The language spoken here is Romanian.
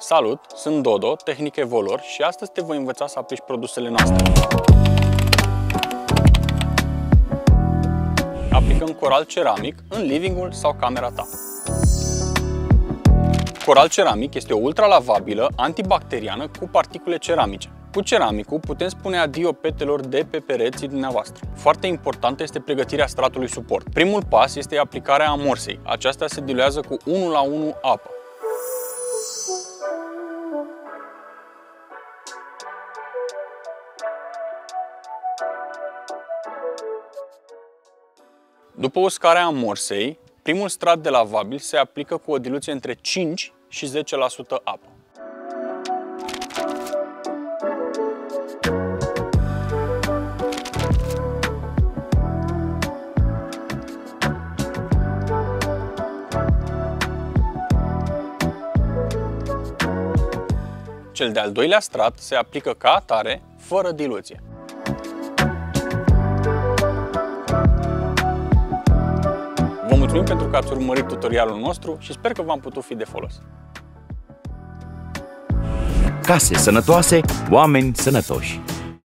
Salut, sunt Dodo, tehnic evolor și astăzi te voi învăța să aplici produsele noastre. Aplicăm coral ceramic în livingul sau camera ta. Coral ceramic este o ultralavabilă, antibacteriană cu particule ceramice. Cu ceramicul putem spune adio petelor de pe pereții dumneavoastră. Foarte importantă este pregătirea stratului suport. Primul pas este aplicarea amorsei. Aceasta se diluează cu 1:1 apă. După uscarea amorsei, primul strat de lavabil se aplică cu o diluție între 5 și 10% apă. Cel de-al doilea strat se aplică ca atare, fără diluție. Vă mulțumim pentru că ați urmărit tutorialul nostru și sper că v-am putut fi de folos. Case sănătoase, oameni sănătoși.